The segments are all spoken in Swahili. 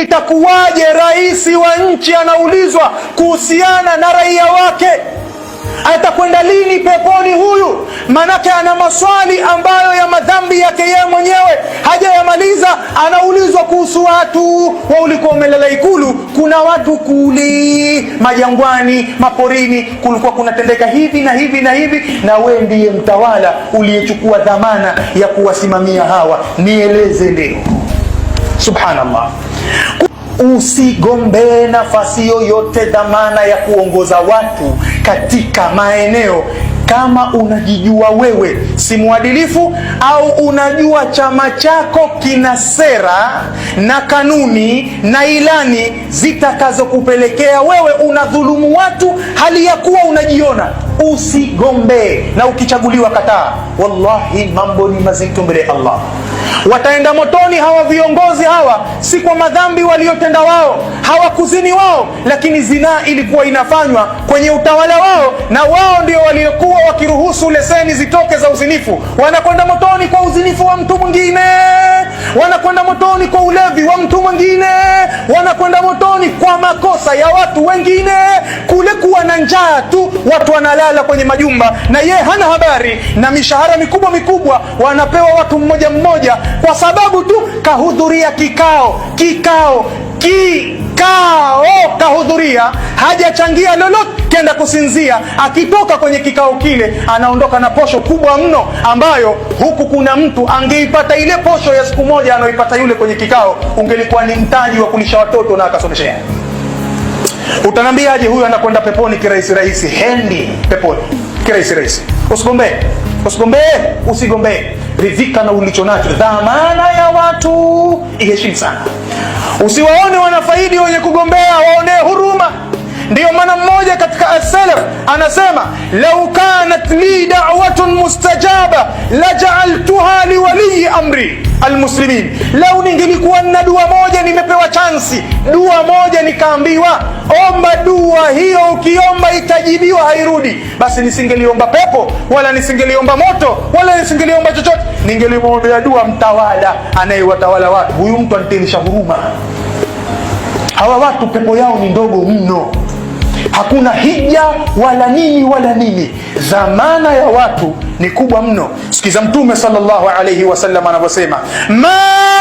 Itakuwaje rais wa nchi anaulizwa kuhusiana na raia wake? Atakwenda lini peponi huyu? Manake ana maswali ambayo ya madhambi yake yeye mwenyewe hajayamaliza. Anaulizwa kuhusu watu wa ulikuwa umelala Ikulu, kuna watu kuli majangwani, maporini, kulikuwa kunatendeka hivi na hivi na hivi, na we ndiye mtawala uliyechukua dhamana ya kuwasimamia hawa, nieleze leo. Subhanallah. Usigombee nafasi yoyote dhamana ya kuongoza watu katika maeneo kama unajijua wewe si mwadilifu, au unajua chama chako kina sera na kanuni na ilani zitakazokupelekea wewe unadhulumu watu hali ya kuwa unajiona. Usigombee, na ukichaguliwa kataa. Wallahi mambo ni mazito mbele ya Allah. Wataenda motoni hawa viongozi hawa, si kwa madhambi waliotenda wao, hawakuzini wao, lakini zinaa ilikuwa inafanywa kwenye utawala wao, na wao ndio waliokuwa wakiruhusu leseni zitoke za uzinifu. Wanakwenda motoni kwa uzinifu wa mtu mwingine, wanakwenda motoni kwa ulevi wa mtu mwingine, wanakwenda motoni kwa makosa ya watu wengine. Kule kuwa na njaa tu, watu wanalala kwenye majumba na ye hana habari, na mishahara mikubwa mikubwa wanapewa watu mmoja mmoja, kwa sababu tu kahudhuria kikao kahudhuria, hajachangia lolote, kenda kusinzia. Akitoka kwenye kikao kile anaondoka na posho kubwa mno, ambayo huku kuna mtu angeipata ile posho ya siku moja anaoipata yule kwenye kikao, ungelikuwa ni mtaji wa kulisha watoto na akasomeshea. Utanambiaje huyu anakwenda peponi kirahisi rahisi? Hendi peponi kirahisi rahisi. Usigombee. Ridhika na ulicho nacho. Dhamana ya watu iheshimu sana. Usiwaone wanafaidi wenye kugombea, waonee huruma. Ndiyo maana mmoja katika as-salaf anasema, lau kanat li da'watun mustajaba laja'altuha li wali amri almuslimin. Lau ningelikuwa na dua moja, nimepewa chansi, dua moja nikaambiwa omba dua hiyo, ukiomba itajibiwa, hairudi, basi nisingeliomba pepo wala nisingeliomba moto wala nisingeliomba chochote, ningelimwombea dua mtawala anayewatawala watu. Huyu mtu anitilisha huruma. Hawa watu pepo yao ni ndogo mno, hakuna hija wala nini. Dhamana ya watu ni kubwa mno. Sikiza Mtume sallallahu alayhi wasallam anavyosema, ma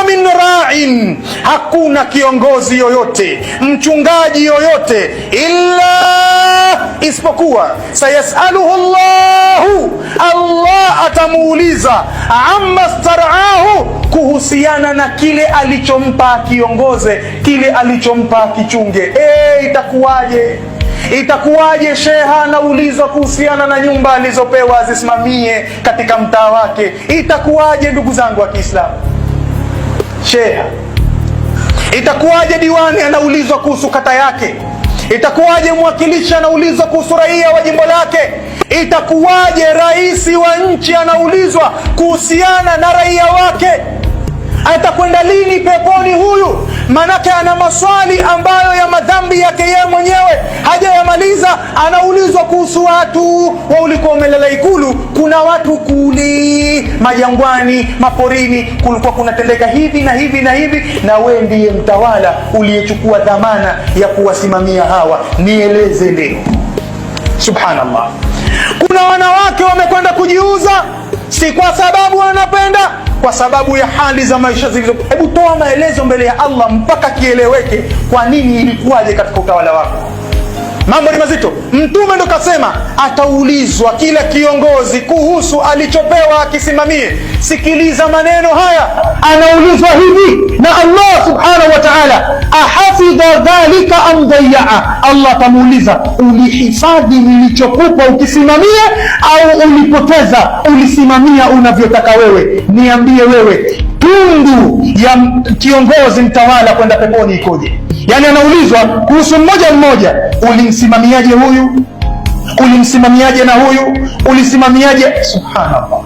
min ra'in, hakuna kiongozi yoyote, mchungaji yoyote, isipokuwa sayasaluhu Allah atamuuliza amma star'ahu, kuhusiana na kile alichompa kiongoze, kile alichompa kichunge. Itakuwaje sheha anaulizwa kuhusiana na nyumba alizopewa azisimamie katika mtaa wake? Itakuwaje ndugu zangu wa Kiislamu? Sheha. Itakuwaje diwani anaulizwa kuhusu kata yake? Itakuwaje mwakilishi anaulizwa kuhusu raia wa jimbo lake? Itakuwaje rais wa nchi anaulizwa kuhusiana na raia wake? Atakwenda lini peponi huyu? Manake ana maswali ambayo ya madhambi yake yeye mwenyewe hajayamaliza. Anaulizwa kuhusu watu wa ulikuwa umelala Ikulu, kuna watu kuli majangwani, maporini, kulikuwa kunatendeka hivi na hivi na hivi, na we ndiye mtawala uliyechukua dhamana ya kuwasimamia hawa, nieleze leo. Subhanallah. Kuna wanawake wamekwenda kujiuza, si kwa sababu wanapenda, kwa sababu ya hali za maisha zilizo. Hebu toa maelezo mbele ya Allah mpaka kieleweke kwa nini ilikuwaje katika utawala wako. Mambo ni mazito. Mtume ndo kasema ataulizwa kila kiongozi kuhusu alichopewa akisimamie. Sikiliza maneno haya, anaulizwa hivi na Allah subhanahu wa ta'ala, ahafidha dhalika am dhayya. Allah tamuuliza, ulihifadhi nilichokupa ukisimamia au ulipoteza? Ulisimamia unavyotaka wewe. Niambie wewe, tundu ya kiongozi mtawala kwenda peponi ikoje? Yani anaulizwa kuhusu mmoja mmoja, ulimsimamiaje huyu, ulimsimamiaje na huyu, ulisimamiaje? Subhanallah.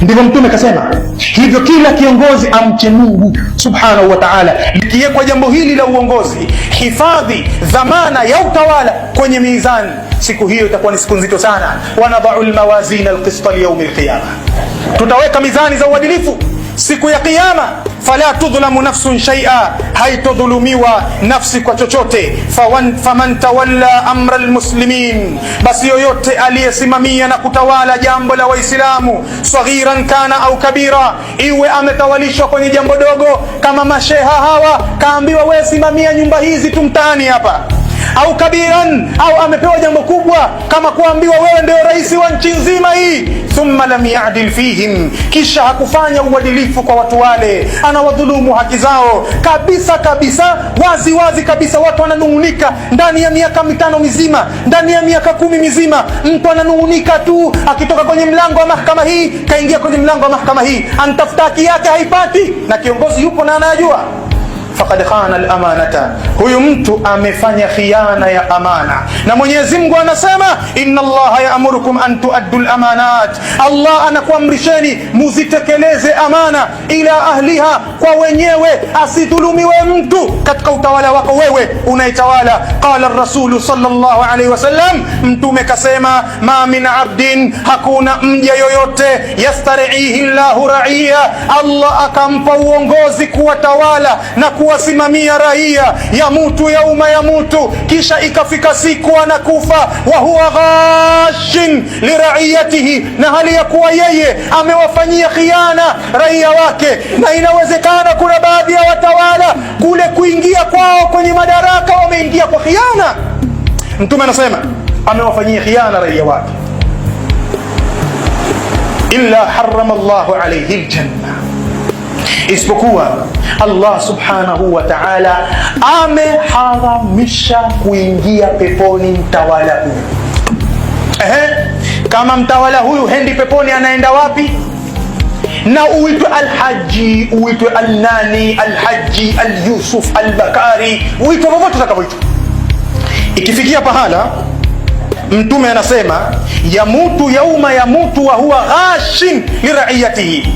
Ndivyo Mtume kasema. Hivyo kila kiongozi amche Mungu subhanahu wa ta'ala. Likiwekwa jambo hili la uongozi, hifadhi dhamana ya utawala kwenye mizani, siku hiyo itakuwa ni siku nzito sana. Wanadha'u almawazin alqista liyawm alqiyama, tutaweka mizani za uadilifu siku ya kiyama. fala tudhlamu nafsun shay'a, haitodhulumiwa nafsi kwa chochote. Faman tawalla amra almuslimin, basi yoyote aliyesimamia na kutawala jambo la Waislamu, saghiran kana au kabira, iwe ametawalishwa kwenye jambo dogo kama masheha hawa, kaambiwa wewe simamia nyumba hizi tu mtaani hapa, au kabiran, au amepewa jambo kubwa kama kuambiwa wewe ndio rais wa nchi nzima hii, thumma lam ya'dil fihim, kisha hakufanya uadilifu kwa watu wale, anawadhulumu haki zao kabisa kabisa, wazi wazi kabisa. Watu wananungunika ndani ya miaka 5 mizima, ndani ya miaka 10 mizima, mtu ananungunika tu, akitoka kwenye mlango wa mahakama hii kaingia kwenye mlango wa mahakama hii, anatafuta haki yake haipati, na kiongozi yupo na anajua. Faqad khana al-amanata, huyu mtu amefanya khiana ya amana. Na Mwenyezi Mungu anasema inna Allaha ya'murukum an tu'addu al-amanat, Allah anakuamrisheni muzitekeleze amana ila ahliha, kwa wenyewe, asidhulumiwe mtu katika utawala wako wewe unaitawala. Qala ar-rasul sallallahu alayhi wasallam, mtume kasema ma min abdin, hakuna mja yoyote, yastarihi Allahu ra'iya, Allah akampa uongozi kuwatawala na kuwasimamia raia, yamutu yauma yamutu, kisha ikafika siku anakufa, wa huwa ghashin liraiyatihi, na hali ya kuwa yeye amewafanyia khiana raia wake. Na inawezekana kuna baadhi ya watawala kule kuingia kwao kwenye madaraka wameingia kwa khiana. Mtume anasema amewafanyia khiana raia wake, illa harrama Allahu alayhi aljanna, isipokuwa Allah subhanahu wa ta'ala ameharamisha kuingia peponi mtawala huyu. Kama mtawala huyu hendi peponi, anaenda wapi? Na uitwe Alhaji, uitwe Alnani, Alhaji, Alyusuf, Albakari, uitwe popote utakapoitwa. Ikifikia pahala mtume anasema yamutu yauma yamutu wa huwa ghashin liraiyatihi,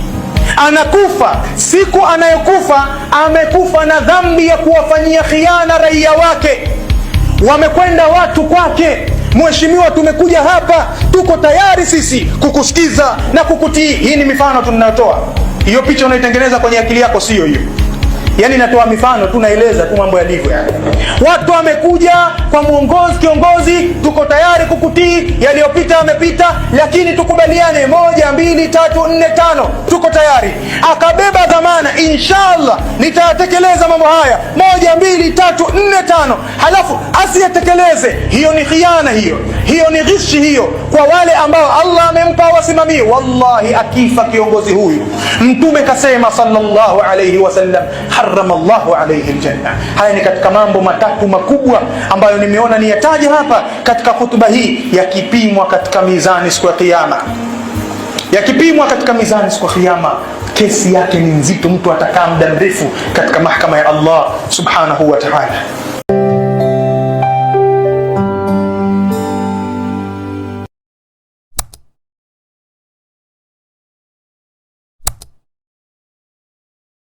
anakufa siku anayokufa amekufa na dhambi ya kuwafanyia khiana raia wake. Wamekwenda watu kwake, mheshimiwa, tumekuja hapa, tuko tayari sisi kukusikiza na kukutii. Hii ni mifano tunayotoa, hiyo picha unaitengeneza kwenye akili yako sio hiyo. Yani natoa mifano, tunaeleza tu mambo yalivyo. Yani watu wamekuja kwa muongozi, kiongozi, tuko tayari kukutii, yaliyopita yamepita, lakini tukubaliane 1 2 3 4 5, tuko tayari. Akabeba dhamana, inshallah nitatekeleza mambo haya 1 2 3 4 5, halafu asiyetekeleze, hiyo ni khiana, hiyo ni ghishi, hiyo kwa wale ambao Allah amempa wasimamie. Wallahi akifa kiongozi huyu, mtume kasema sallallahu alayhi wasallam, harrama Allahu alayhi aljanna. Haya ni katika mambo matatu makubwa ambayo nimeona niyataje hapa katika hutuba hii, yakipimwa katika mizani siku ya kiyama. Yakipimwa katika mizani siku ya kiyama, kesi yake ni nzito, mtu atakaa muda mrefu katika mahakama ya Allah subhanahu wa ta'ala.